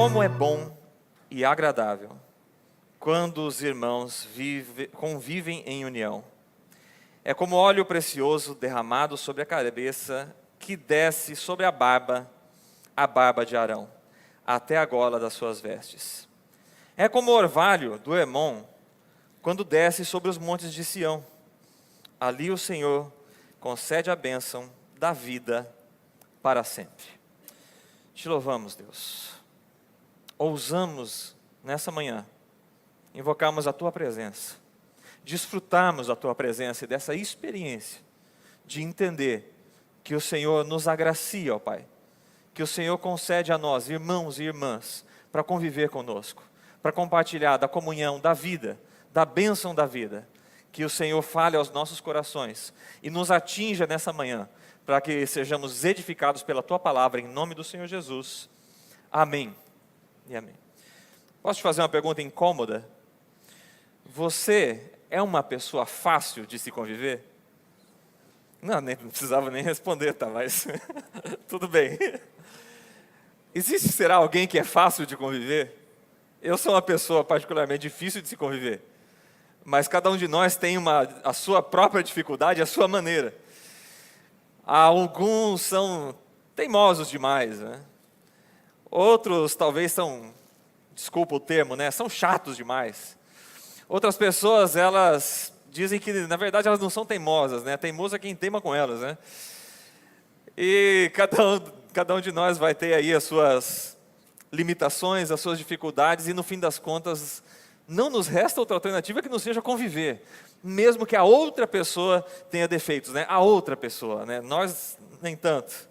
Como é bom e agradável quando os irmãos convivem em união. É como óleo precioso derramado sobre a cabeça, que desce sobre a barba de Arão, até a gola das suas vestes. É como o orvalho do Hermon, quando desce sobre os montes de Sião. Ali o Senhor concede a bênção da vida para sempre. Te louvamos, Deus. Ousamos, nessa manhã, invocarmos a Tua presença, desfrutarmos da Tua presença e dessa experiência de entender que o Senhor nos agracia, ó Pai, que o Senhor concede a nós, irmãos e irmãs, para conviver conosco, para compartilhar da comunhão, da vida, da bênção da vida, que o Senhor fale aos nossos corações e nos atinja nessa manhã, para que sejamos edificados pela Tua palavra, em nome do Senhor Jesus. Amém e amém. Posso te fazer uma pergunta incômoda? Você é uma pessoa fácil de se conviver? Não precisava nem responder, tá? Mas tudo bem. Será alguém que é fácil de conviver? Eu sou uma pessoa particularmente difícil de se conviver. Mas cada um de nós tem a sua própria dificuldade, a sua maneira. Alguns são teimosos demais, né? Outros talvez são, desculpa o termo, né? São chatos demais. Outras pessoas, elas dizem que, na verdade, elas não são teimosas, né? Teimoso é quem teima com elas, né? E cada um de nós vai ter aí as suas limitações, as suas dificuldades, e no fim das contas, não nos resta outra alternativa que não seja conviver, mesmo que a outra pessoa tenha defeitos, né? A outra pessoa, né? Nós, nem tanto.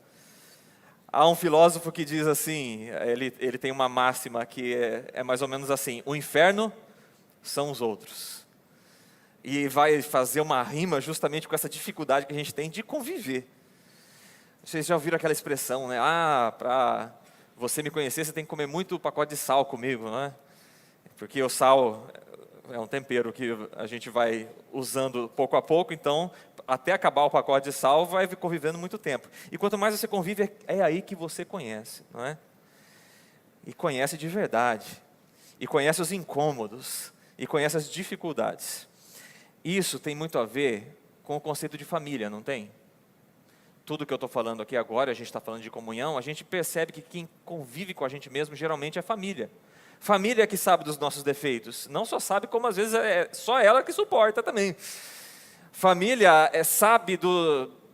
Há um filósofo que diz assim, ele tem uma máxima que é mais ou menos assim: o inferno são os outros. E vai fazer uma rima justamente com essa dificuldade que a gente tem de conviver. Vocês já ouviram aquela expressão, né? Para você me conhecer, você tem que comer muito pacote de sal comigo, não é? Porque o sal é um tempero que a gente vai usando pouco a pouco, então, até acabar o pacote de sal, vai convivendo muito tempo. E quanto mais você convive, é aí que você conhece, não é? E conhece de verdade. E conhece os incômodos. E conhece as dificuldades. Isso tem muito a ver com o conceito de família, não tem? Tudo que eu estou falando aqui agora, a gente está falando de comunhão, a gente percebe que quem convive com a gente mesmo, geralmente é família. Família é que sabe dos nossos defeitos. Não só sabe, como às vezes é só ela que suporta também. Família sabe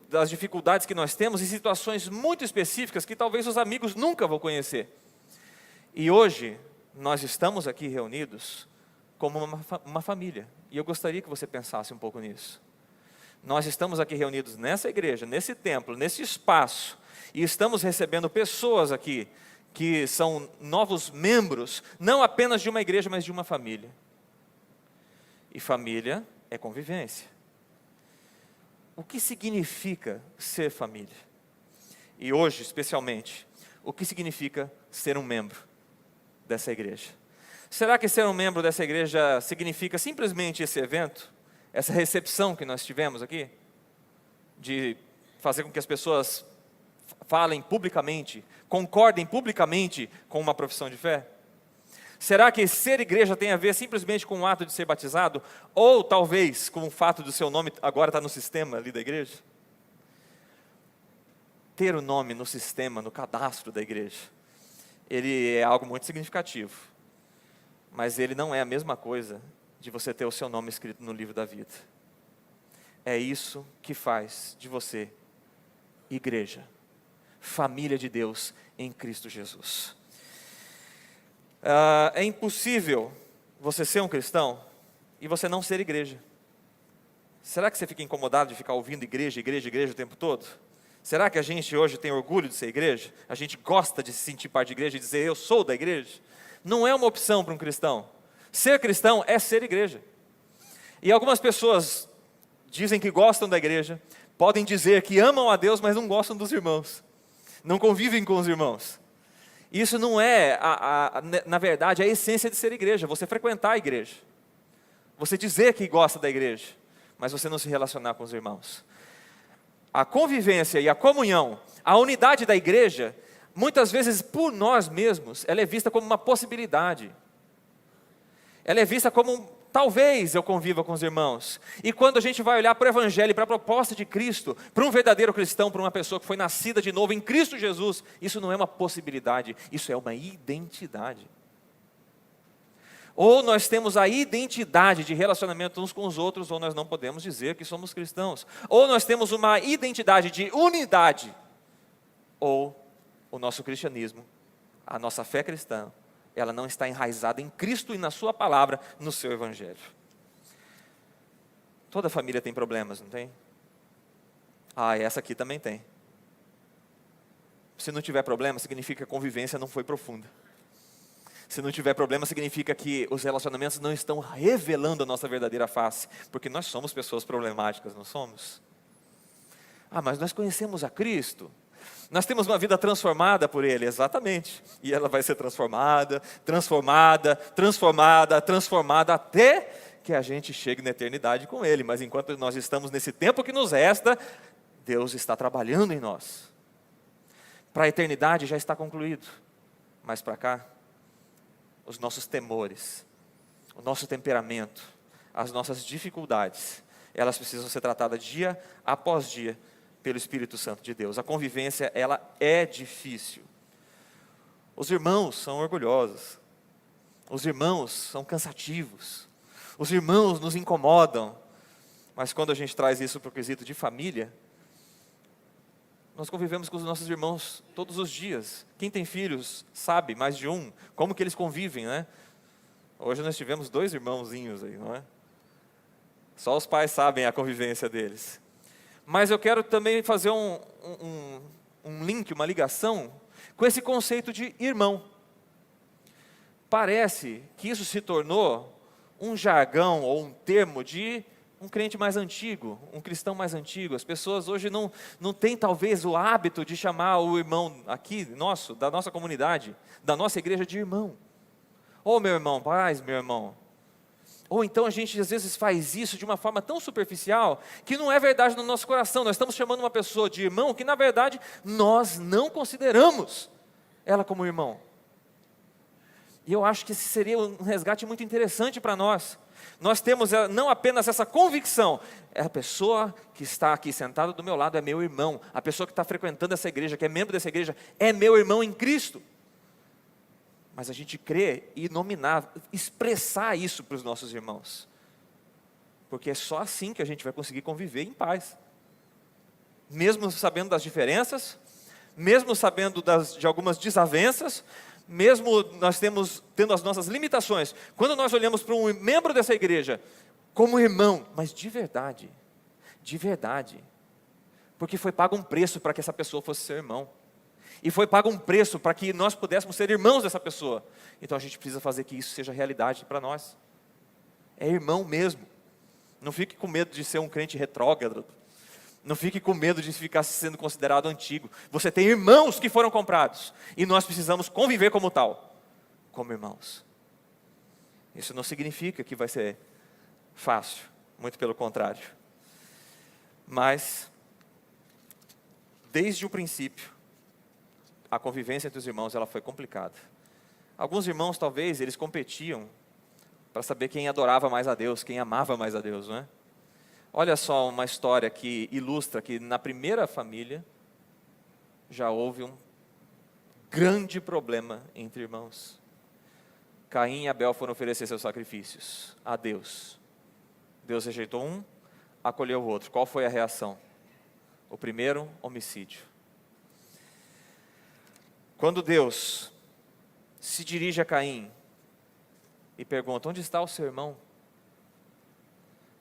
das dificuldades que nós temos em situações muito específicas que talvez os amigos nunca vão conhecer. E hoje, nós estamos aqui reunidos como uma família. E eu gostaria que você pensasse um pouco nisso. Nós estamos aqui reunidos nessa igreja, nesse templo, nesse espaço, e estamos recebendo pessoas aqui que são novos membros, não apenas de uma igreja, mas de uma família. E família é convivência. O que significa ser família? E hoje, especialmente, o que significa ser um membro dessa igreja? Será que ser um membro dessa igreja significa simplesmente esse evento? Essa recepção que nós tivemos aqui? De fazer com que as pessoas falem publicamente, concordem publicamente com uma profissão de fé? Será que ser igreja tem a ver simplesmente com o ato de ser batizado? Ou talvez com o fato do seu nome agora estar no sistema ali da igreja? Ter o nome no sistema, no cadastro da igreja, ele é algo muito significativo. Mas ele não é a mesma coisa de você ter o seu nome escrito no livro da vida. É isso que faz de você igreja, família de Deus em Cristo Jesus. É impossível você ser um cristão e você não ser igreja. Será que você fica incomodado de ficar ouvindo igreja, igreja, igreja o tempo todo? Será que a gente hoje tem orgulho de ser igreja? A gente gosta de se sentir parte de igreja e dizer eu sou da igreja? Não é uma opção para um cristão. Ser cristão é ser igreja. E algumas pessoas dizem que gostam da igreja, podem dizer que amam a Deus, mas não gostam dos irmãos. Não convivem com os irmãos. Isso não é, na verdade, a essência de ser igreja. Você frequentar a igreja. Você dizer que gosta da igreja, mas você não se relacionar com os irmãos. A convivência e a comunhão, a unidade da igreja, muitas vezes por nós mesmos, ela é vista como uma possibilidade. Ela é vista como talvez eu conviva com os irmãos. E quando a gente vai olhar para o Evangelho, para a proposta de Cristo, para um verdadeiro cristão, para uma pessoa que foi nascida de novo em Cristo Jesus, isso não é uma possibilidade, isso é uma identidade. Ou nós temos a identidade de relacionamento uns com os outros, ou nós não podemos dizer que somos cristãos. Ou nós temos uma identidade de unidade, ou o nosso cristianismo, a nossa fé cristã, ela não está enraizada em Cristo e na sua palavra, no seu Evangelho. Toda família tem problemas, não tem? E essa aqui também tem. Se não tiver problema, significa que a convivência não foi profunda. Se não tiver problema, significa que os relacionamentos não estão revelando a nossa verdadeira face, porque nós somos pessoas problemáticas, não somos? Mas nós conhecemos a Cristo, nós temos uma vida transformada por Ele, exatamente, e ela vai ser transformada, transformada, transformada, transformada, até que a gente chegue na eternidade com Ele, mas enquanto nós estamos nesse tempo que nos resta, Deus está trabalhando em nós. Para a eternidade já está concluído, mas para cá, os nossos temores, o nosso temperamento, as nossas dificuldades, elas precisam ser tratadas dia após dia pelo Espírito Santo de Deus. A convivência, ela é difícil. Os irmãos são orgulhosos. Os irmãos são cansativos. Os irmãos nos incomodam. Mas quando a gente traz isso para o quesito de família, nós convivemos com os nossos irmãos todos os dias. Quem tem filhos sabe, mais de um, como que eles convivem, né? Hoje nós tivemos 2 irmãozinhos aí, não é? Só os pais sabem a convivência deles. Mas eu quero também fazer um link, uma ligação com esse conceito de irmão. Parece que isso se tornou um jargão ou um termo de um crente mais antigo, um cristão mais antigo. As pessoas hoje não têm talvez o hábito de chamar o irmão aqui, da nossa comunidade, da nossa igreja de irmão. Meu irmão, paz, meu irmão. Ou então a gente às vezes faz isso de uma forma tão superficial, que não é verdade no nosso coração. Nós estamos chamando uma pessoa de irmão, que na verdade nós não consideramos ela como irmão. E eu acho que esse seria um resgate muito interessante para nós. Nós temos não apenas essa convicção, a pessoa que está aqui sentada do meu lado é meu irmão, a pessoa que está frequentando essa igreja, que é membro dessa igreja, é meu irmão em Cristo. Mas a gente crê e nominar, expressar isso para os nossos irmãos. Porque é só assim que a gente vai conseguir conviver em paz. Mesmo sabendo das diferenças, mesmo sabendo de algumas desavenças, mesmo nós tendo as nossas limitações, quando nós olhamos para um membro dessa igreja como irmão, mas de verdade, porque foi pago um preço para que essa pessoa fosse seu irmão, e foi pago um preço para que nós pudéssemos ser irmãos dessa pessoa, então a gente precisa fazer que isso seja realidade para nós, é irmão mesmo. Não fique com medo de ser um crente retrógrado, não fique com medo de ficar sendo considerado antigo. Você tem irmãos que foram comprados, e nós precisamos conviver como tal, como irmãos. Isso não significa que vai ser fácil, muito pelo contrário. Mas, desde o princípio, a convivência entre os irmãos ela foi complicada. Alguns irmãos, talvez, eles competiam para saber quem adorava mais a Deus, quem amava mais a Deus, não é? Olha só uma história que ilustra que na primeira família já houve um grande problema entre irmãos. Caim e Abel foram oferecer seus sacrifícios a Deus. Deus rejeitou um, acolheu o outro. Qual foi a reação? O primeiro, homicídio. Quando Deus se dirige a Caim e pergunta: onde está o seu irmão?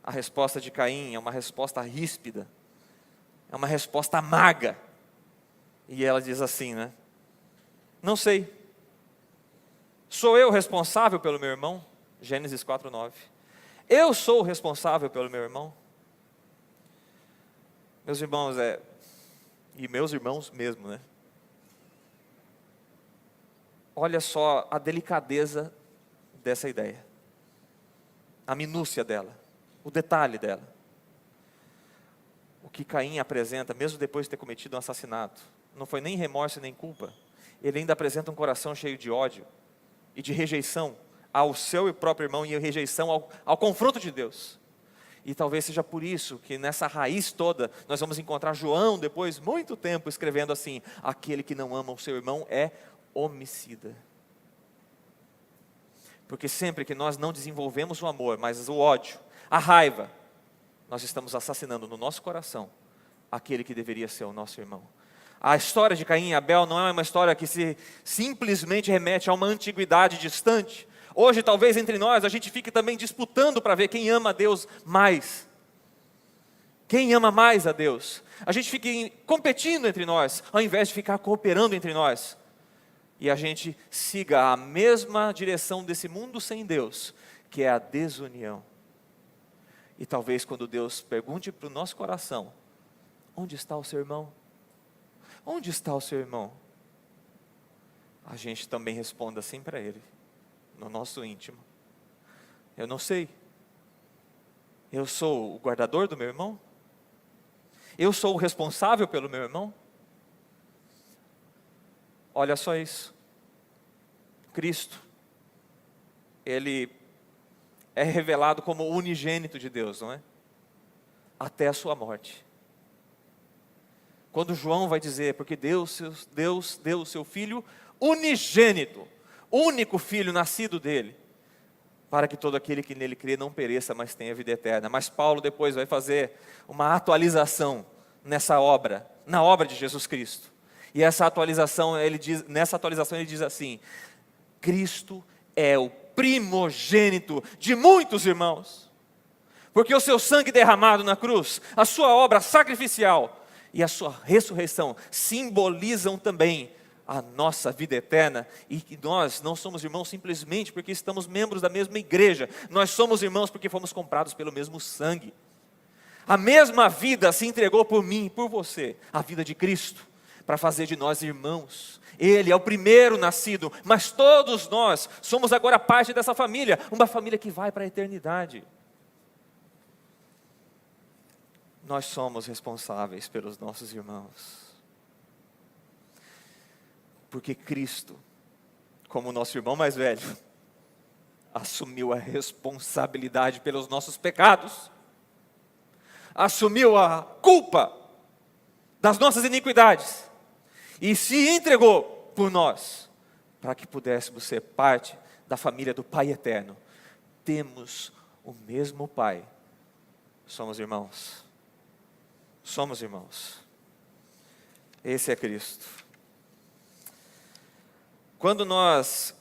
A resposta de Caim é uma resposta ríspida, é uma resposta amarga. E ela diz assim, né? Não sei. Sou eu responsável pelo meu irmão? Gênesis 4:9. Eu sou o responsável pelo meu irmão? Meus irmãos, e meus irmãos mesmo, né? Olha só a delicadeza dessa ideia, a minúcia dela, o detalhe dela. O que Caim apresenta, mesmo depois de ter cometido um assassinato, não foi nem remorso nem culpa. ele ainda apresenta um coração cheio de ódio e de rejeição ao seu próprio irmão e rejeição ao confronto de Deus. E talvez seja por isso que nessa raiz toda, nós vamos encontrar João, depois de muito tempo, escrevendo assim: aquele que não ama o seu irmão é homicida. Porque sempre que nós não desenvolvemos o amor, mas o ódio, a raiva, nós estamos assassinando no nosso coração aquele que deveria ser o nosso irmão. A história de Caim e Abel não é uma história que simplesmente remete a uma antiguidade distante. Hoje, talvez entre nós, a gente fique também disputando para ver quem ama a Deus mais. Quem ama mais a Deus. A gente fica competindo entre nós, ao invés de ficar cooperando entre nós. E a gente siga a mesma direção desse mundo sem Deus, que é a desunião. E talvez quando Deus pergunte para o nosso coração: onde está o seu irmão? Onde está o seu irmão? A gente também responda assim para ele, no nosso íntimo: eu não sei. Eu sou o guardador do meu irmão? Eu sou o responsável pelo meu irmão? Olha só isso. Cristo, ele é revelado como o unigênito de Deus, não é? Até a sua morte. Quando João vai dizer, porque Deus deu o seu Filho unigênito, único Filho nascido dele, para que todo aquele que nele crê não pereça, mas tenha vida eterna. Mas Paulo depois vai fazer uma atualização nessa obra, na obra de Jesus Cristo. E nessa atualização ele diz assim: Cristo é o primogênito de muitos irmãos, porque o seu sangue derramado na cruz, a sua obra sacrificial e a sua ressurreição simbolizam também a nossa vida eterna, e que nós não somos irmãos simplesmente porque estamos membros da mesma igreja, nós somos irmãos porque fomos comprados pelo mesmo sangue. A mesma vida se entregou por mim e por você, a vida de Cristo, para fazer de nós irmãos. Ele é o primeiro nascido, mas todos nós somos agora parte dessa família, uma família que vai para a eternidade. Nós somos responsáveis pelos nossos irmãos. Porque Cristo, como nosso irmão mais velho, assumiu a responsabilidade pelos nossos pecados, assumiu a culpa das nossas iniquidades, e se entregou por nós, para que pudéssemos ser parte da família do Pai eterno. Temos o mesmo Pai, somos irmãos. Somos irmãos. Esse é Cristo. Quando nós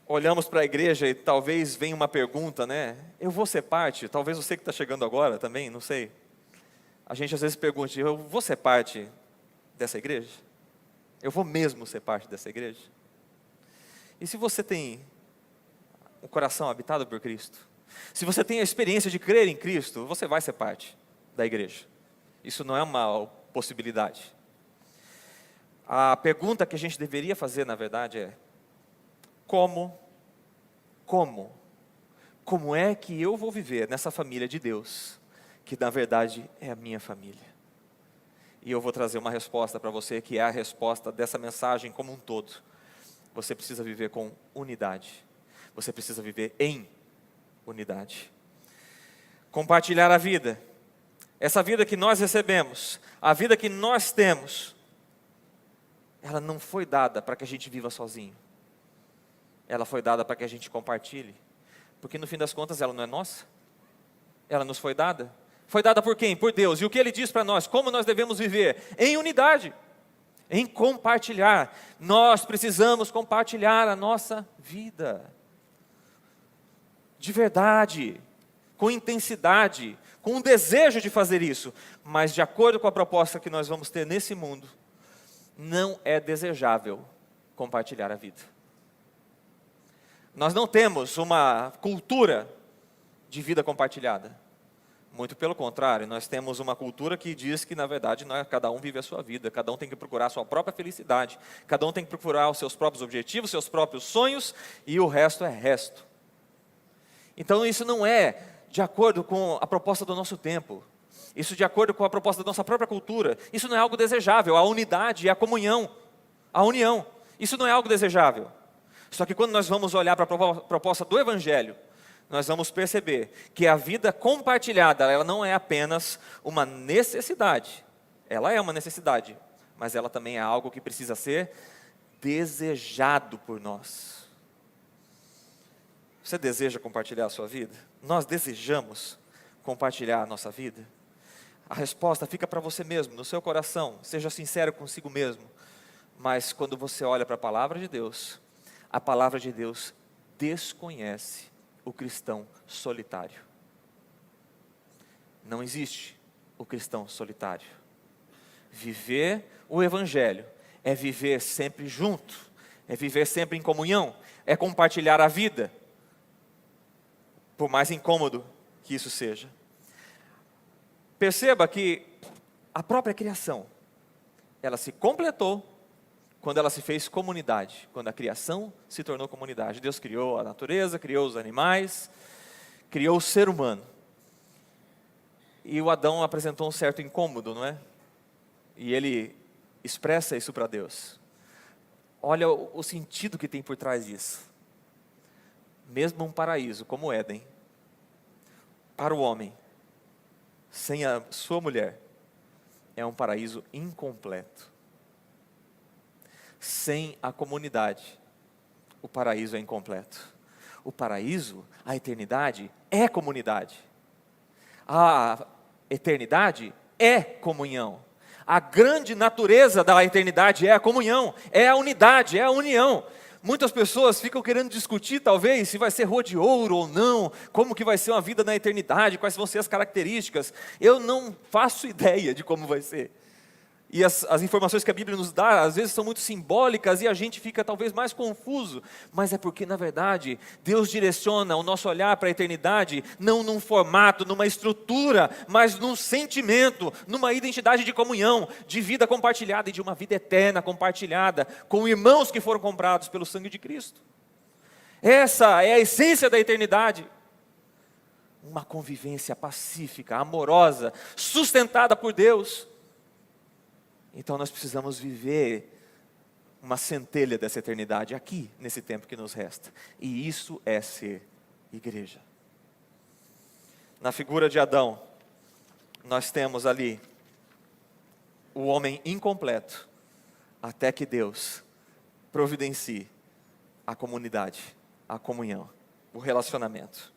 olhamos para a igreja e talvez venha uma pergunta, né? Eu vou ser parte? Talvez você que está chegando agora também, não sei. A gente às vezes pergunta: eu vou ser parte dessa igreja? Eu vou mesmo ser parte dessa igreja? E se você tem um coração habitado por Cristo, se você tem a experiência de crer em Cristo, você vai ser parte da igreja. Isso não é uma possibilidade. A pergunta que a gente deveria fazer, na verdade, é: como é que eu vou viver nessa família de Deus, que na verdade é a minha família? E eu vou trazer uma resposta para você, que é a resposta dessa mensagem como um todo. Você precisa viver com unidade. Você precisa viver em unidade. Compartilhar a vida. Essa vida que nós recebemos, a vida que nós temos, ela não foi dada para que a gente viva sozinho. Ela foi dada para que a gente compartilhe. Porque no fim das contas ela não é nossa. Ela nos foi dada. Foi dada por quem? Por Deus. E o que Ele diz para nós? Como nós devemos viver? Em unidade. Em compartilhar. Nós precisamos compartilhar a nossa vida. De verdade. Com intensidade. Com um desejo de fazer isso. Mas de acordo com a proposta que nós vamos ter nesse mundo, não é desejável compartilhar a vida. Nós não temos uma cultura de vida compartilhada. Muito pelo contrário, nós temos uma cultura que diz que, na verdade, cada um vive a sua vida, cada um tem que procurar a sua própria felicidade, cada um tem que procurar os seus próprios objetivos, seus próprios sonhos, e o resto é resto. Então isso não é de acordo com a proposta do nosso tempo, isso de acordo com a proposta da nossa própria cultura, isso não é algo desejável. A unidade e a comunhão, a união. Isso não é algo desejável. Só que quando nós vamos olhar para a proposta do Evangelho, nós vamos perceber que a vida compartilhada, ela não é apenas uma necessidade. Ela é uma necessidade, mas ela também é algo que precisa ser desejado por nós. Você deseja compartilhar a sua vida? Nós desejamos compartilhar a nossa vida? A resposta fica para você mesmo, no seu coração. Seja sincero consigo mesmo. Mas quando você olha para a palavra de Deus, a palavra de Deus desconhece o cristão solitário. Não existe o cristão solitário. Viver o Evangelho é viver sempre junto, é viver sempre em comunhão, é compartilhar a vida, por mais incômodo que isso seja. Perceba que a própria criação, ela se completou quando ela se fez comunidade, quando a criação se tornou comunidade. Deus criou a natureza, criou os animais, criou o ser humano. E o Adão apresentou um certo incômodo, não é? E ele expressa isso para Deus. Olha o sentido que tem por trás disso. Mesmo um paraíso como o Éden, para o homem, sem a sua mulher, é um paraíso incompleto. Sem a comunidade, o paraíso é incompleto. O paraíso, a eternidade, é comunidade. A eternidade é comunhão. A grande natureza da eternidade é a comunhão, é a unidade, é a união. Muitas pessoas ficam querendo discutir, talvez, se vai ser rua de ouro ou não, como que vai ser uma vida na eternidade, quais vão ser as características. Eu não faço ideia de como vai ser. E as informações que a Bíblia nos dá, às vezes são muito simbólicas e a gente fica talvez mais confuso. Mas é porque, na verdade, Deus direciona o nosso olhar para a eternidade, não num formato, numa estrutura, mas num sentimento, numa identidade de comunhão, de vida compartilhada e de uma vida eterna compartilhada, com irmãos que foram comprados pelo sangue de Cristo. Essa é a essência da eternidade. Uma convivência pacífica, amorosa, sustentada por Deus. Então nós precisamos viver uma centelha dessa eternidade aqui, nesse tempo que nos resta. E isso é ser igreja. Na figura de Adão, nós temos ali o homem incompleto, até que Deus providencie a comunidade, a comunhão, o relacionamento.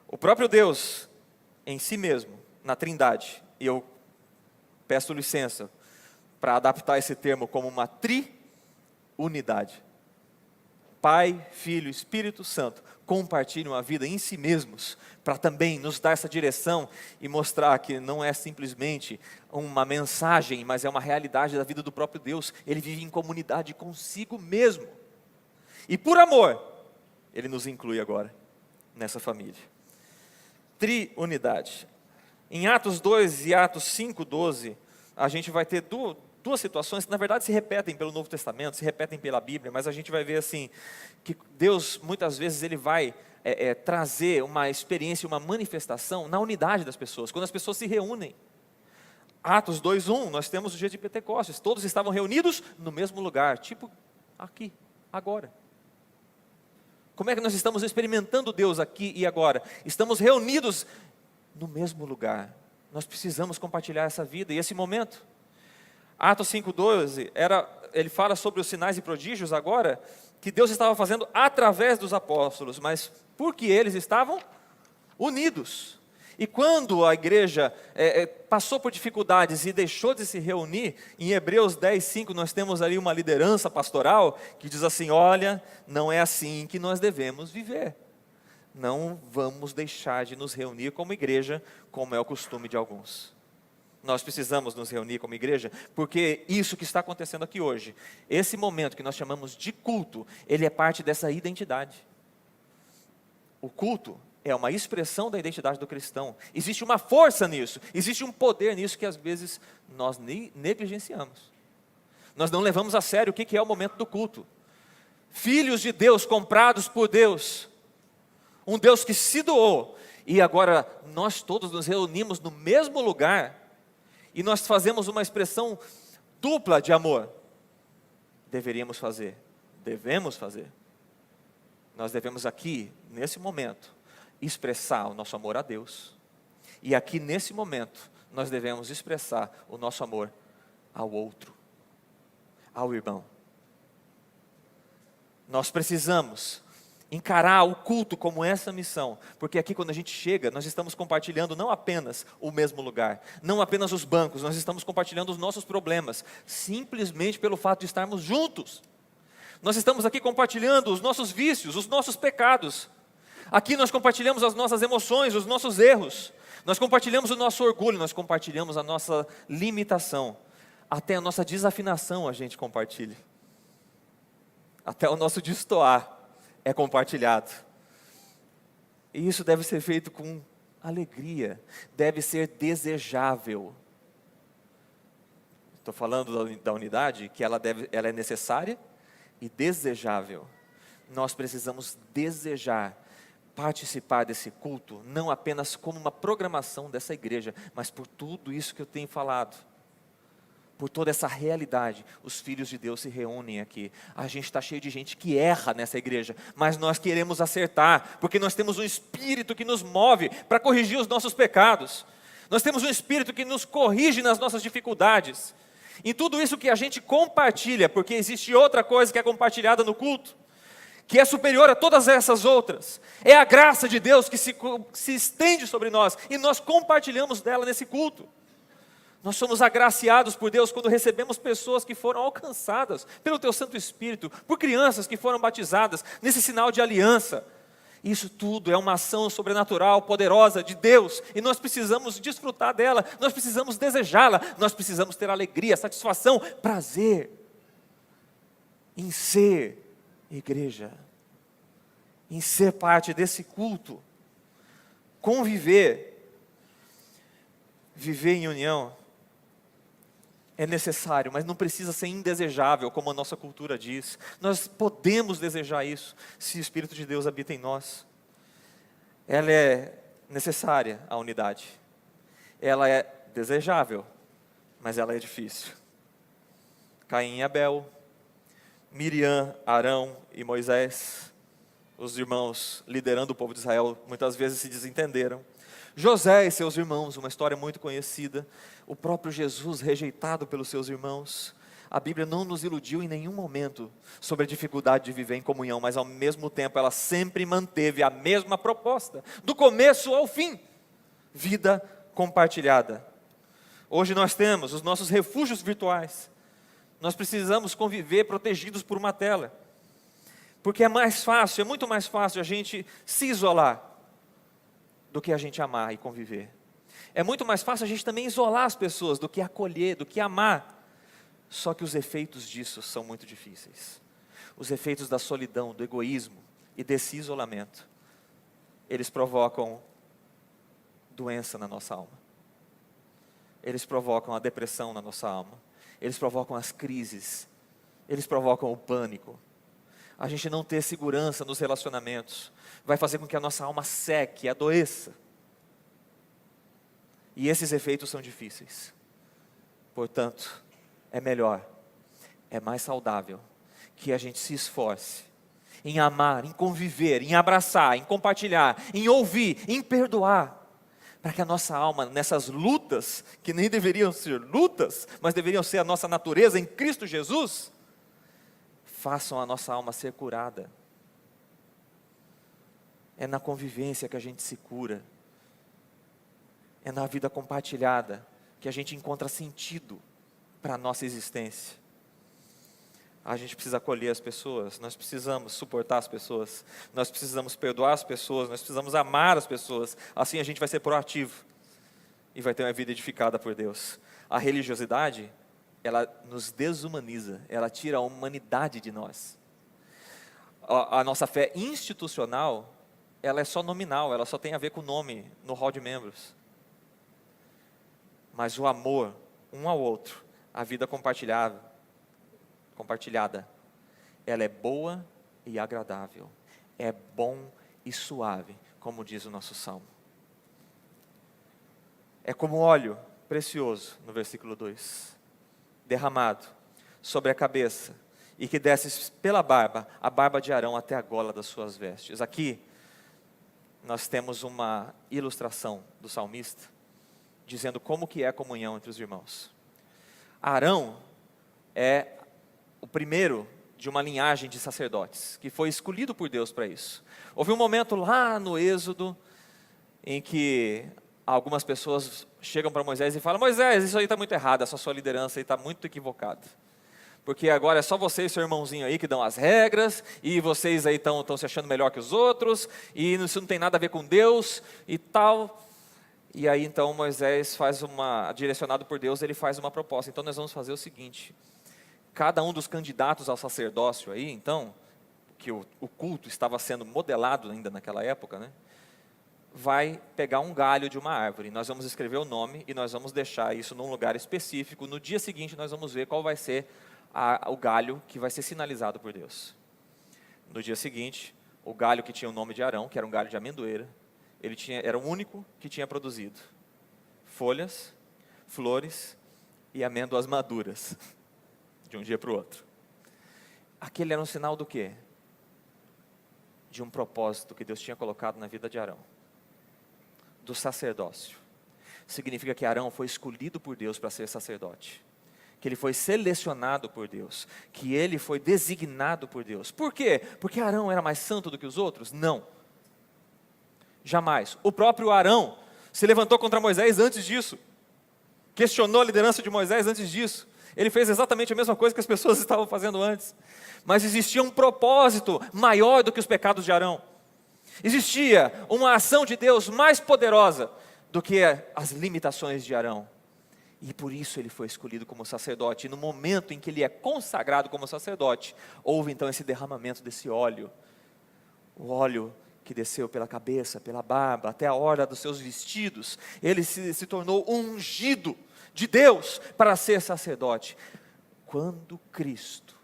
O próprio Deus, em si mesmo, na Trindade, e eu peço licença para adaptar esse termo como uma triunidade. Pai, Filho, Espírito Santo compartilham a vida em si mesmos, para também nos dar essa direção e mostrar que não é simplesmente uma mensagem, mas é uma realidade da vida do próprio Deus. Ele vive em comunidade consigo mesmo. E por amor, Ele nos inclui agora nessa família. Triunidade. Em Atos 2 e Atos 5:12, a gente vai ter duas situações que na verdade se repetem pelo Novo Testamento, se repetem pela Bíblia, mas a gente vai ver assim, que Deus muitas vezes Ele vai trazer uma experiência, uma manifestação na unidade das pessoas, quando as pessoas se reúnem. Atos 2:1, nós temos o dia de Pentecostes, todos estavam reunidos no mesmo lugar, tipo aqui, agora. Como é que nós estamos experimentando Deus aqui e agora? Estamos reunidos no mesmo lugar. Nós precisamos compartilhar essa vida e esse momento. Atos 5:12, ele fala sobre os sinais e prodígios agora, que Deus estava fazendo através dos apóstolos, mas porque eles estavam unidos. E quando a igreja passou por dificuldades e deixou de se reunir, em Hebreus 10:5 nós temos ali uma liderança pastoral que diz assim: olha, não é assim que nós devemos viver. Não vamos deixar de nos reunir como igreja, como é o costume de alguns. Nós precisamos nos reunir como igreja, porque isso que está acontecendo aqui hoje, esse momento que nós chamamos de culto, ele é parte dessa identidade. O culto é uma expressão da identidade do cristão. Existe uma força nisso, existe um poder nisso que às vezes nós negligenciamos. Nós não levamos a sério o que é o momento do culto. Filhos de Deus, comprados por Deus, um Deus que se doou, e agora nós todos nos reunimos no mesmo lugar, e nós fazemos uma expressão dupla de amor. deveríamos fazer? Devemos fazer. Nós devemos aqui, nesse momento, expressar o nosso amor a Deus. E aqui, nesse momento, nós devemos expressar o nosso amor ao outro, ao irmão. Nós precisamos encarar o culto como essa missão, porque aqui quando a gente chega, nós estamos compartilhando não apenas o mesmo lugar, não apenas os bancos, nós estamos compartilhando os nossos problemas, simplesmente pelo fato de estarmos juntos. Nós estamos aqui compartilhando os nossos vícios, os nossos pecados. Aqui nós compartilhamos as nossas emoções, os nossos erros. Nós compartilhamos o nosso orgulho, nós compartilhamos a nossa limitação. Até a nossa desafinação a gente compartilha. Até o nosso destoar é compartilhado. E isso deve ser feito com alegria, deve ser desejável. Estou falando da unidade, que ela é necessária e desejável. Nós precisamos desejar participar desse culto, não apenas como uma programação dessa igreja, mas por tudo isso que eu tenho falado. Por toda essa realidade, os filhos de Deus se reúnem aqui. A gente está cheio de gente que erra nessa igreja, mas nós queremos acertar, porque nós temos um Espírito que nos move para corrigir os nossos pecados. Nós temos um Espírito que nos corrige nas nossas dificuldades. Em tudo isso que a gente compartilha, porque existe outra coisa que é compartilhada no culto, que é superior a todas essas outras. É a graça de Deus que se estende sobre nós, e nós compartilhamos dela nesse culto. Nós somos agraciados por Deus quando recebemos pessoas que foram alcançadas pelo Teu Santo Espírito, por crianças que foram batizadas nesse sinal de aliança. Isso tudo é uma ação sobrenatural, poderosa de Deus, e nós precisamos desfrutar dela, nós precisamos desejá-la, nós precisamos ter alegria, satisfação, prazer em ser igreja, em ser parte desse culto, conviver, viver em união. É necessário, mas não precisa ser indesejável, como a nossa cultura diz. Nós podemos desejar isso, se o Espírito de Deus habita em nós. Ela é necessária, a unidade. Ela é desejável, mas ela é difícil. Caim e Abel, Miriam, Arão e Moisés, os irmãos liderando o povo de Israel, muitas vezes se desentenderam. José e seus irmãos, uma história muito conhecida. O próprio Jesus rejeitado pelos seus irmãos. A Bíblia não nos iludiu em nenhum momento sobre a dificuldade de viver em comunhão, mas ao mesmo tempo ela sempre manteve a mesma proposta, do começo ao fim: vida compartilhada. Hoje nós temos os nossos refúgios virtuais. Nós precisamos conviver protegidos por uma tela, porque é mais fácil, é muito mais fácil a gente se isolar do que a gente amar e conviver. É muito mais fácil a gente também isolar as pessoas do que acolher, do que amar. Só que os efeitos disso são muito difíceis. Os efeitos da solidão, do egoísmo e desse isolamento, eles provocam doença na nossa alma. Eles provocam a depressão na nossa alma. Eles provocam as crises. Eles provocam o pânico. A gente não ter segurança nos relacionamentos vai fazer com que a nossa alma seque, adoeça. E esses efeitos são difíceis. Portanto, é melhor, é mais saudável que a gente se esforce em amar, em conviver, em abraçar, em compartilhar, em ouvir, em perdoar, para que a nossa alma, nessas lutas, que nem deveriam ser lutas, mas deveriam ser a nossa natureza em Cristo Jesus, façam a nossa alma ser curada. É na convivência que a gente se cura. É na vida compartilhada que a gente encontra sentido para a nossa existência. A gente precisa acolher as pessoas, nós precisamos suportar as pessoas, nós precisamos perdoar as pessoas, nós precisamos amar as pessoas. Assim a gente vai ser proativo e vai ter uma vida edificada por Deus. A religiosidade, ela nos desumaniza, ela tira a humanidade de nós. A nossa fé institucional, ela é só nominal, ela só tem a ver com o nome no hall de membros. Mas o amor um ao outro, a vida compartilhada, ela é boa e agradável, é bom e suave, como diz o nosso salmo. É como óleo precioso, no versículo 2, derramado sobre a cabeça e que desces pela barba, a barba de Arão até a gola das suas vestes. Aqui, nós temos uma ilustração do salmista, dizendo como que é a comunhão entre os irmãos. Arão é o primeiro de uma linhagem de sacerdotes, que foi escolhido por Deus para isso. Houve um momento lá no Êxodo, em que algumas pessoas chegam para Moisés e falam: Moisés, isso aí está muito errado, essa sua liderança aí está muito equivocada. Porque agora é só você e seu irmãozinho aí que dão as regras, e vocês aí estão se achando melhor que os outros, e isso não tem nada a ver com Deus e tal. E aí então Moisés direcionado por Deus, ele faz uma proposta. Então nós vamos fazer o seguinte: cada um dos candidatos ao sacerdócio aí, então, que o culto estava sendo modelado ainda naquela época, né? Vai pegar um galho de uma árvore, nós vamos escrever o nome e nós vamos deixar isso num lugar específico. No dia seguinte nós vamos ver qual vai ser o galho que vai ser sinalizado por Deus. No dia seguinte, o galho que tinha o nome de Arão, que era um galho de amendoeira, era o único que tinha produzido folhas, flores e amêndoas maduras, de um dia para o outro. Aquele era um sinal do quê? De um propósito que Deus tinha colocado na vida de Arão, do sacerdócio. Significa que Arão foi escolhido por Deus para ser sacerdote, que ele foi selecionado por Deus, que ele foi designado por Deus. Por quê? Porque Arão era mais santo do que os outros? Não, jamais. O próprio Arão se levantou contra Moisés antes disso, questionou a liderança de Moisés antes disso. Ele fez exatamente a mesma coisa que as pessoas estavam fazendo antes, mas existia um propósito maior do que os pecados de Arão. Existia uma ação de Deus mais poderosa do que as limitações de Arão. E por isso ele foi escolhido como sacerdote. E no momento em que ele é consagrado como sacerdote, houve então esse derramamento desse óleo. O óleo que desceu pela cabeça, pela barba, até a orla dos seus vestidos. Ele se tornou ungido de Deus para ser sacerdote. Quando Cristo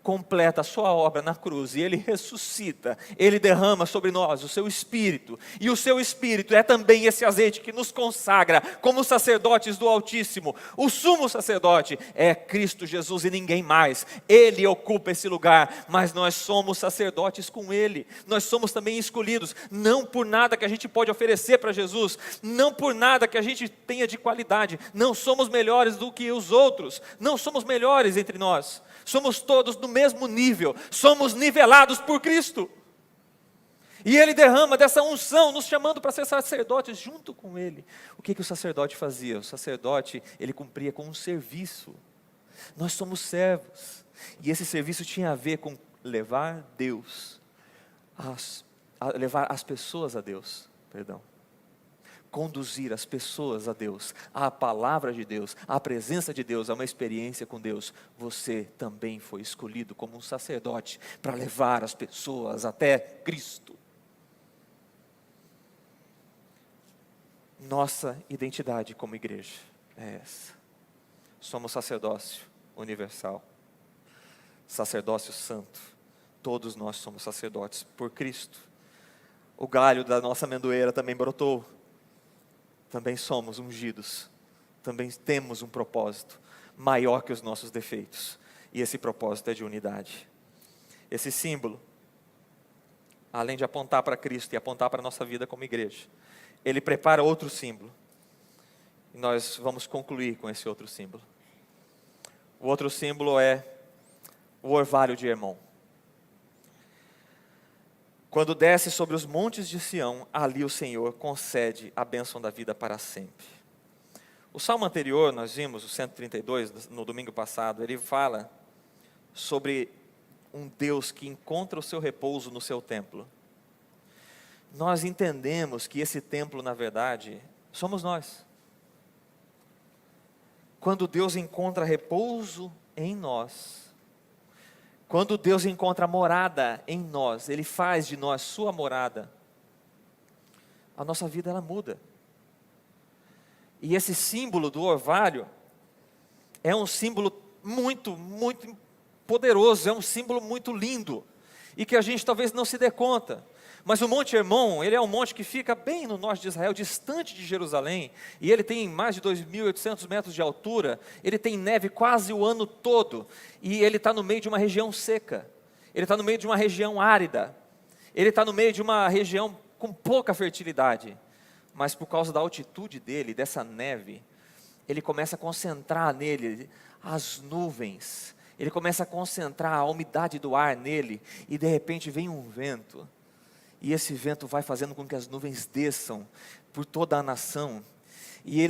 completa a sua obra na cruz e ele ressuscita, ele derrama sobre nós o seu Espírito, e o seu Espírito é também esse azeite que nos consagra como sacerdotes do Altíssimo. O sumo sacerdote é Cristo Jesus e ninguém mais. Ele ocupa esse lugar, mas nós somos sacerdotes com ele. Nós somos também escolhidos, não por nada que a gente pode oferecer para Jesus, não por nada que a gente tenha de qualidade. Não somos melhores do que os outros, não somos melhores entre nós. Somos todos do mesmo nível, somos nivelados por Cristo. E Ele derrama dessa unção, nos chamando para ser sacerdotes junto com Ele. O que o sacerdote fazia? O sacerdote, ele cumpria com um serviço. Nós somos servos, e esse serviço tinha a ver com levar levar as pessoas a Deus, conduzir as pessoas a Deus, à palavra de Deus, à presença de Deus, a uma experiência com Deus. Você também foi escolhido como um sacerdote para levar as pessoas até Cristo. Nossa identidade como igreja é essa. Somos sacerdócio universal, sacerdócio santo. Todos nós somos sacerdotes por Cristo. O galho da nossa amendoeira também brotou. Também somos ungidos, também temos um propósito maior que os nossos defeitos, e esse propósito é de unidade. Esse símbolo, além de apontar para Cristo e apontar para a nossa vida como igreja, ele prepara outro símbolo, e nós vamos concluir com esse outro símbolo. O outro símbolo é o orvalho de Hermon. Quando desce sobre os montes de Sião, ali o Senhor concede a bênção da vida para sempre. O salmo anterior, nós vimos, o 132, no domingo passado, ele fala sobre um Deus que encontra o seu repouso no seu templo. Nós entendemos que esse templo, na verdade, somos nós. Quando Deus encontra repouso em nós, quando Deus encontra morada em nós, Ele faz de nós sua morada, a nossa vida ela muda. E esse símbolo do orvalho é um símbolo muito, muito poderoso, é um símbolo muito lindo. e que a gente talvez não se dê conta. Mas o Monte Hermon, ele é um monte que fica bem no norte de Israel, distante de Jerusalém, e ele tem mais de 2.800 metros de altura, ele tem neve quase o ano todo, e ele está no meio de uma região seca, ele está no meio de uma região árida, ele está no meio de uma região com pouca fertilidade, mas por causa da altitude dele, dessa neve, ele começa a concentrar nele as nuvens, ele começa a concentrar a umidade do ar nele, e de repente vem um vento, e esse vento vai fazendo com que as nuvens desçam por toda a nação, e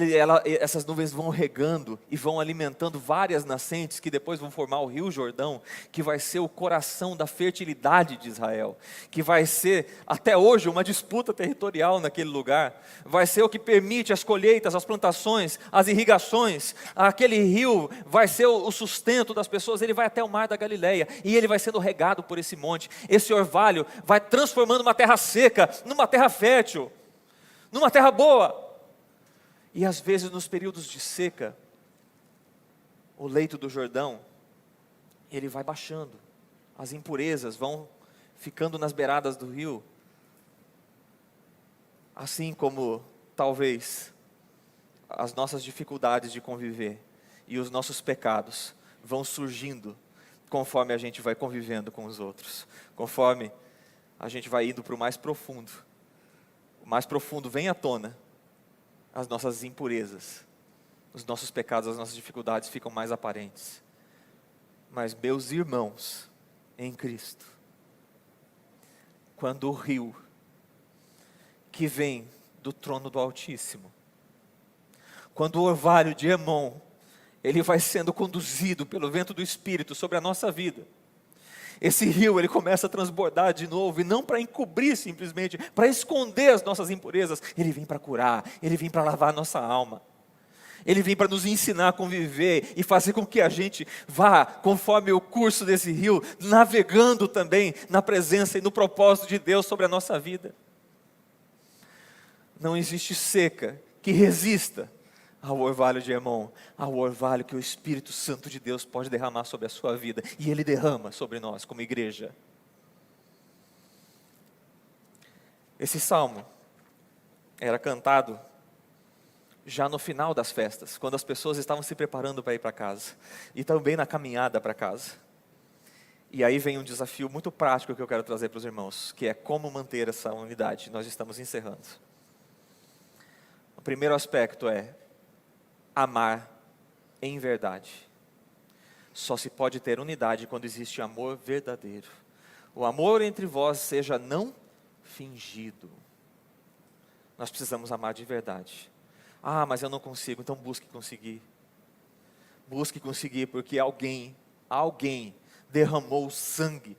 essas nuvens vão regando e vão alimentando várias nascentes que depois vão formar o Rio Jordão, que vai ser o coração da fertilidade de Israel, que vai ser até hoje uma disputa territorial naquele lugar, vai ser o que permite as colheitas, as plantações, as irrigações. Aquele rio vai ser o sustento das pessoas, ele vai até o mar da Galileia e ele vai sendo regado por esse monte. Esse orvalho vai transformando uma terra seca numa terra fértil, numa terra boa. E às vezes nos períodos de seca, o leito do Jordão, ele vai baixando, as impurezas vão ficando nas beiradas do rio, assim como talvez as nossas dificuldades de conviver e os nossos pecados vão surgindo conforme a gente vai convivendo com os outros, conforme a gente vai indo para o mais profundo vem à tona. As nossas impurezas, os nossos pecados, as nossas dificuldades ficam mais aparentes. Mas meus irmãos em Cristo, quando o rio que vem do trono do Altíssimo, quando o orvalho de Hermon, ele vai sendo conduzido pelo vento do Espírito sobre a nossa vida, esse rio, ele começa a transbordar de novo, e não para encobrir simplesmente, para esconder as nossas impurezas, ele vem para curar, ele vem para lavar a nossa alma, ele vem para nos ensinar a conviver, e fazer com que a gente vá, conforme o curso desse rio, navegando também na presença e no propósito de Deus sobre a nossa vida. Não existe seca que resista ao orvalho de Hermon, ao orvalho que o Espírito Santo de Deus pode derramar sobre a sua vida, e Ele derrama sobre nós como igreja. Esse salmo era cantado já no final das festas, quando as pessoas estavam se preparando para ir para casa, e também na caminhada para casa. E aí vem um desafio muito prático que eu quero trazer para os irmãos, que é como manter essa unidade. Nós estamos encerrando. O primeiro aspecto é amar em verdade. Só se pode ter unidade quando existe amor verdadeiro. O amor entre vós seja não fingido. Nós precisamos amar de verdade. Ah, mas eu não consigo, então busque conseguir. Busque conseguir, porque alguém derramou o sangue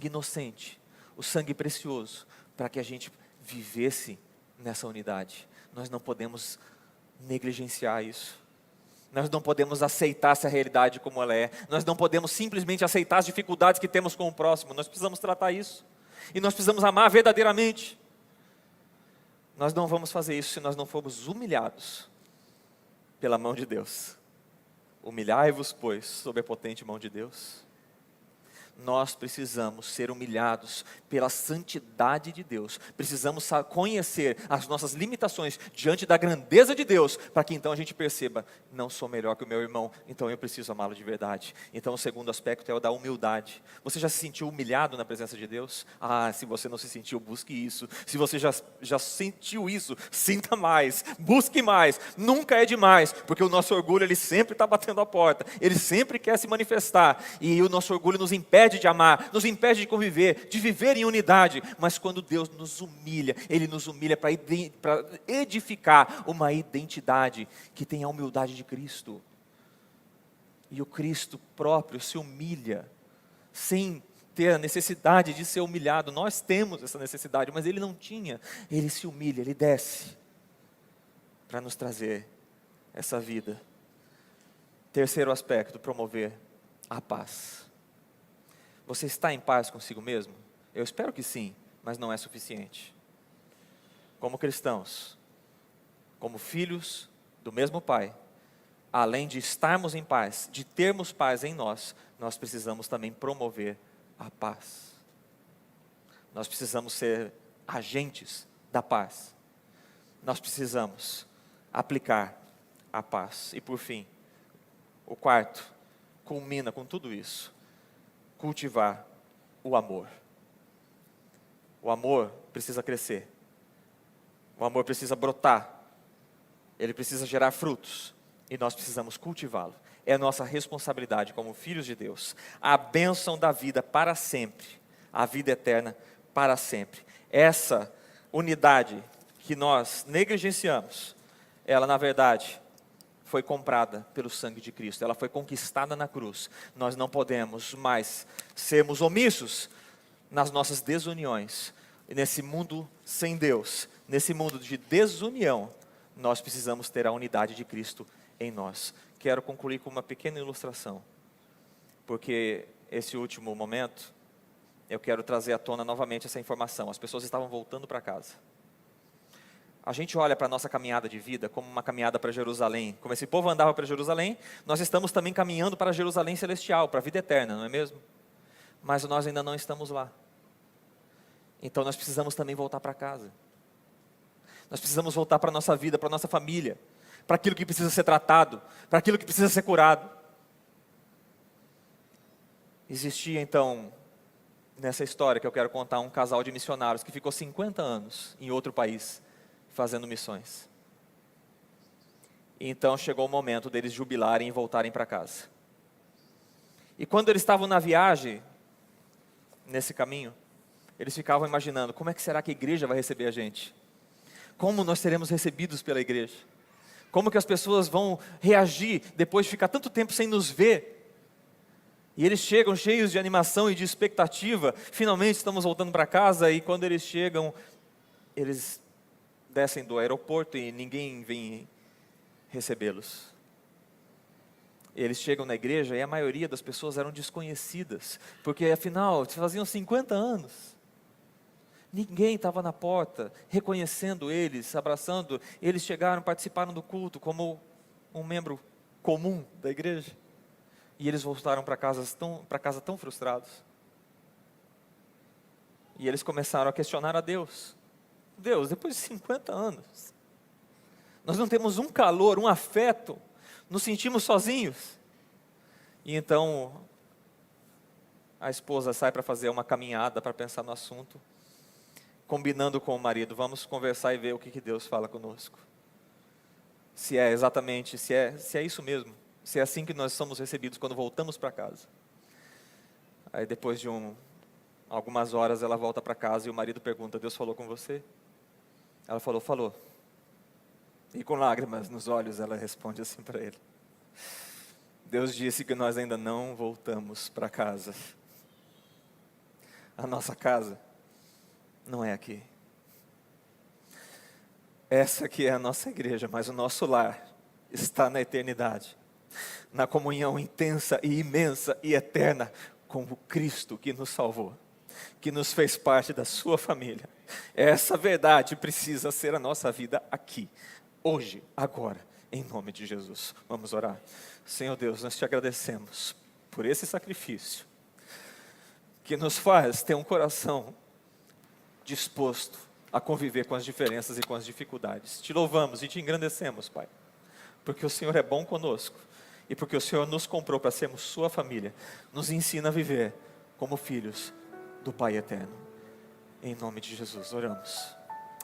inocente, o sangue precioso, para que a gente vivesse nessa unidade. Nós não podemos negligenciar isso. Nós não podemos aceitar essa realidade como ela é. Nós não podemos simplesmente aceitar as dificuldades que temos com o próximo. Nós precisamos tratar isso. E nós precisamos amar verdadeiramente. Nós não vamos fazer isso se nós não formos humilhados pela mão de Deus. Humilhai-vos, pois, sob a potente mão de Deus. Nós precisamos ser humilhados pela santidade de Deus. Precisamos conhecer as nossas limitações diante da grandeza de Deus, para que então a gente perceba, não sou melhor que o meu irmão, então eu preciso amá-lo de verdade. Então o segundo aspecto é o da humildade. Você já se sentiu humilhado na presença de Deus? Ah, se você não se sentiu, busque isso. Se você já sentiu isso, sinta mais, busque mais. Nunca é demais, porque o nosso orgulho, ele sempre está batendo a porta. Ele sempre quer se manifestar, e o nosso orgulho nos impede de amar, nos impede de conviver, de viver em unidade. Mas quando Deus nos humilha, Ele nos humilha para edificar uma identidade que tem a humildade de Cristo. E o Cristo próprio se humilha, sem ter a necessidade de ser humilhado. Nós temos essa necessidade, mas Ele não tinha. Ele se humilha, Ele desce, para nos trazer essa vida. Terceiro aspecto, promover a paz. Você está em paz consigo mesmo? Eu espero que sim, mas não é suficiente. Como cristãos, como filhos do mesmo Pai, além de estarmos em paz, de termos paz em nós, nós precisamos também promover a paz. Nós precisamos ser agentes da paz. Nós precisamos aplicar a paz. E por fim, o quarto, culmina com tudo isso: cultivar o amor. O amor precisa crescer. O amor precisa brotar. Ele precisa gerar frutos. E nós precisamos cultivá-lo. É nossa responsabilidade como filhos de Deus. A bênção da vida para sempre. A vida eterna para sempre. Essa unidade que nós negligenciamos, ela na verdade foi comprada pelo sangue de Cristo. Ela foi conquistada na cruz. Nós não podemos mais sermos omissos nas nossas desuniões. E nesse mundo sem Deus, nesse mundo de desunião, nós precisamos ter a unidade de Cristo em nós. Quero concluir com uma pequena ilustração, porque esse último momento, eu quero trazer à tona novamente essa informação. As pessoas estavam voltando para casa. A gente olha para a nossa caminhada de vida como uma caminhada para Jerusalém. Como esse povo andava para Jerusalém, nós estamos também caminhando para Jerusalém celestial, para a vida eterna, não é mesmo? Mas nós ainda não estamos lá. Então nós precisamos também voltar para casa. Nós precisamos voltar para a nossa vida, para a nossa família, para aquilo que precisa ser tratado, para aquilo que precisa ser curado. Existia então, nessa história que eu quero contar, um casal de missionários que ficou 50 anos em outro país, fazendo missões. E então chegou o momento deles jubilarem e voltarem para casa. E quando eles estavam na viagem, nesse caminho, eles ficavam imaginando: como é que será que a igreja vai receber a gente? Como nós seremos recebidos pela igreja? Como que as pessoas vão reagir depois de ficar tanto tempo sem nos ver? E eles chegam cheios de animação e de expectativa. Finalmente estamos voltando para casa. E quando eles chegam, eles descem do aeroporto e ninguém vem recebê-los. Eles chegam na igreja e a maioria das pessoas eram desconhecidas, porque afinal faziam 50 anos. Ninguém estava na porta reconhecendo eles, abraçando. Eles chegaram, participaram do culto como um membro comum da igreja. E eles voltaram para casa tão frustrados. E eles começaram a questionar a Deus. Deus, depois de 50 anos, nós não temos um calor, um afeto, nos sentimos sozinhos. E então, a esposa sai para fazer uma caminhada para pensar no assunto, combinando com o marido: vamos conversar e ver o que Deus fala conosco. Se é exatamente, se é isso mesmo, se é assim que nós somos recebidos quando voltamos para casa. Aí depois de algumas horas ela volta para casa e o marido pergunta: Deus falou com você? Ela falou. E com lágrimas nos olhos ela responde assim para ele: Deus disse que nós ainda não voltamos para casa. A nossa casa não é aqui. Essa aqui é a nossa igreja, mas o nosso lar está na eternidade, na comunhão intensa e imensa e eterna com o Cristo que nos salvou, que nos fez parte da sua família. Essa verdade precisa ser a nossa vida aqui, hoje, agora, em nome de Jesus. Vamos orar. Senhor Deus, nós te agradecemos por esse sacrifício, que nos faz ter um coração disposto a conviver com as diferenças e com as dificuldades. Te louvamos e te engrandecemos, Pai, porque o Senhor é bom conosco e porque o Senhor nos comprou para sermos sua família. Nos ensina a viver como filhos do Pai eterno. Em nome de Jesus oramos.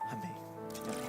Amém. Amém.